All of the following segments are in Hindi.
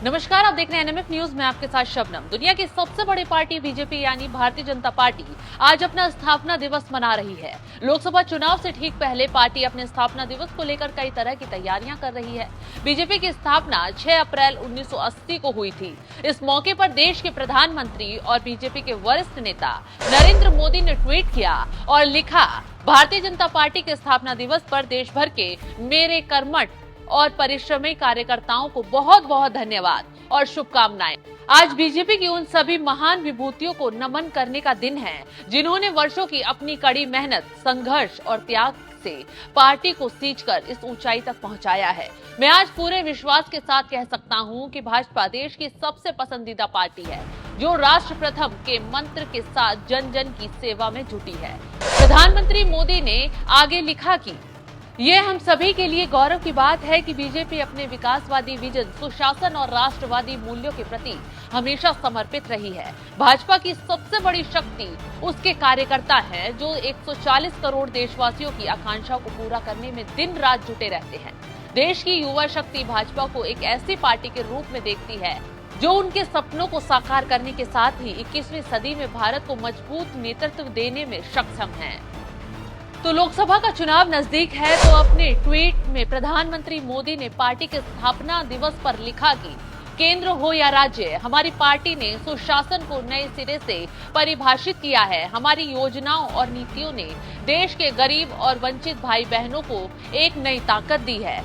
नमस्कार, आप देख रहे हैं एनएमएफ न्यूज में आपके साथ शबनम। दुनिया की सबसे बड़ी पार्टी बीजेपी यानी भारतीय जनता पार्टी आज अपना स्थापना दिवस मना रही है। लोकसभा चुनाव से ठीक पहले पार्टी अपने स्थापना दिवस को लेकर कई तरह की तैयारियां कर रही है। बीजेपी की स्थापना 6 अप्रैल 1980 को हुई थी। इस मौके पर देश के प्रधानमंत्री और बीजेपी के वरिष्ठ नेता नरेंद्र मोदी ने ट्वीट किया और लिखा, भारतीय जनता पार्टी के स्थापना दिवस पर देश भर के मेरे कर्मठ और परिश्रमी कार्यकर्ताओं को बहुत बहुत धन्यवाद और शुभकामनाएं। आज बीजेपी की उन सभी महान विभूतियों को नमन करने का दिन है जिन्होंने वर्षों की अपनी कड़ी मेहनत, संघर्ष और त्याग से पार्टी को सींचकर इस ऊंचाई तक पहुंचाया है। मैं आज पूरे विश्वास के साथ कह सकता हूं कि भाजपा देश की सबसे पसंदीदा पार्टी है जो राष्ट्र प्रथम के मंत्र के साथ जन जन की सेवा में जुटी है। प्रधानमंत्री मोदी ने आगे लिखा कि ये हम सभी के लिए गौरव की बात है कि बीजेपी अपने विकासवादी विजन, सुशासन और राष्ट्रवादी मूल्यों के प्रति हमेशा समर्पित रही है। भाजपा की सबसे बड़ी शक्ति उसके कार्यकर्ता हैं जो 140 करोड़ देशवासियों की आकांक्षाओं को पूरा करने में दिन रात जुटे रहते हैं। देश की युवा शक्ति भाजपा को एक ऐसी पार्टी के रूप में देखती है जो उनके सपनों को साकार करने के साथ ही 21वीं सदी में भारत को मजबूत नेतृत्व देने में सक्षम है। तो लोकसभा का चुनाव नजदीक है, तो अपने ट्वीट में प्रधानमंत्री मोदी ने पार्टी के स्थापना दिवस पर लिखा कि केंद्र हो या राज्य, हमारी पार्टी ने सुशासन को नए सिरे से परिभाषित किया है। हमारी योजनाओं और नीतियों ने देश के गरीब और वंचित भाई बहनों को एक नई ताकत दी है।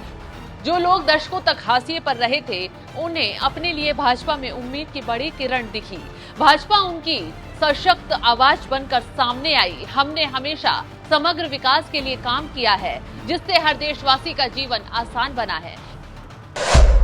जो लोग दशकों तक हाशिए पर रहे थे, उन्हें अपने लिए भाजपा में उम्मीद की बड़ी किरण दिखी। भाजपा उनकी सशक्त आवाज बनकर सामने आई। हमने हमेशा समग्र विकास के लिए काम किया है जिससे हर देशवासी का जीवन आसान बना है।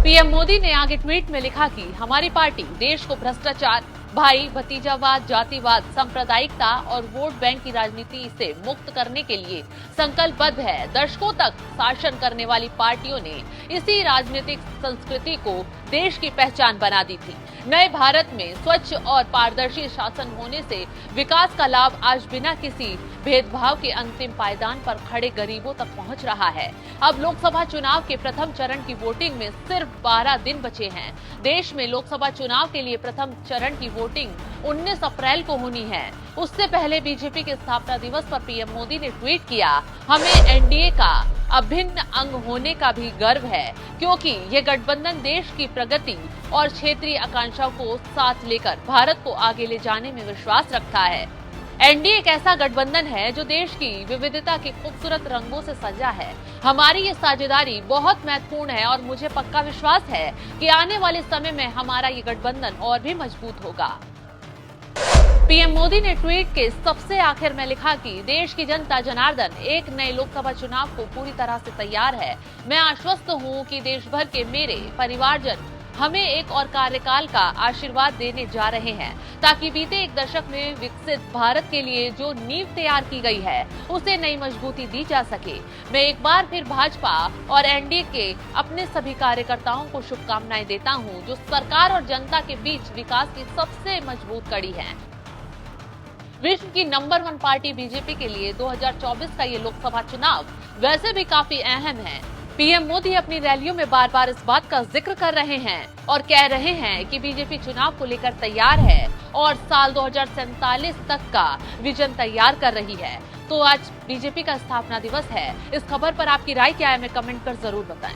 पीएम मोदी ने आगे ट्वीट में लिखा कि हमारी पार्टी देश को भ्रष्टाचार, भाई भतीजावाद, जातिवाद, सांप्रदायिकता और वोट बैंक की राजनीति से मुक्त करने के लिए संकल्पबद्ध है। दशकों तक शासन करने वाली पार्टियों ने इसी राजनीतिक संस्कृति को देश की पहचान बना दी थी। नए भारत में स्वच्छ और पारदर्शी शासन होने से विकास का लाभ आज बिना किसी भेदभाव के अंतिम पायदान पर खड़े गरीबों तक पहुंच रहा है। अब लोकसभा चुनाव के प्रथम चरण की वोटिंग में सिर्फ 12 दिन बचे हैं। देश में लोकसभा चुनाव के लिए प्रथम चरण की वोटिंग 19 अप्रैल को होनी है। उससे पहले बीजेपी के स्थापना दिवस पर पीएम मोदी ने ट्वीट किया, हमें एनडीए का अभिन्न अंग होने का भी गर्व है क्योंकि ये गठबंधन देश की प्रगति और क्षेत्रीय आकांक्षाओं को साथ लेकर भारत को आगे ले जाने में विश्वास रखता है। एनडीए एक ऐसा गठबंधन है जो देश की विविधता के खूबसूरत रंगों से सजा है। हमारी ये साझेदारी बहुत महत्वपूर्ण है और मुझे पक्का विश्वास है कि आने वाले समय में हमारा ये गठबंधन और भी मजबूत होगा। पीएम मोदी ने ट्वीट के सबसे आखिर में लिखा कि देश की जनता जनार्दन एक नए लोकसभा चुनाव को पूरी तरह से तैयार है। मैं आश्वस्त हूं कि देश भर के मेरे परिवारजन हमें एक और कार्यकाल का आशीर्वाद देने जा रहे हैं ताकि बीते एक दशक में विकसित भारत के लिए जो नींव तैयार की गई है उसे नई मजबूती दी जा सके। मैं एक बार फिर भाजपा और एनडीए के अपने सभी कार्यकर्ताओं को शुभकामनाएं देता हूं जो सरकार और जनता के बीच विकास की सबसे मजबूत कड़ी है। विश्व की नंबर 1 पार्टी बीजेपी के लिए 2024 का ये लोकसभा चुनाव वैसे भी काफी अहम है। पीएम मोदी अपनी रैलियों में बार बार इस बात का जिक्र कर रहे हैं और कह रहे हैं कि बीजेपी चुनाव को लेकर तैयार है और साल 2047 तक का विजन तैयार कर रही है। तो आज बीजेपी का स्थापना दिवस है। इस खबर पर आपकी राय क्या है, हमें कमेंट कर जरूर बताएं।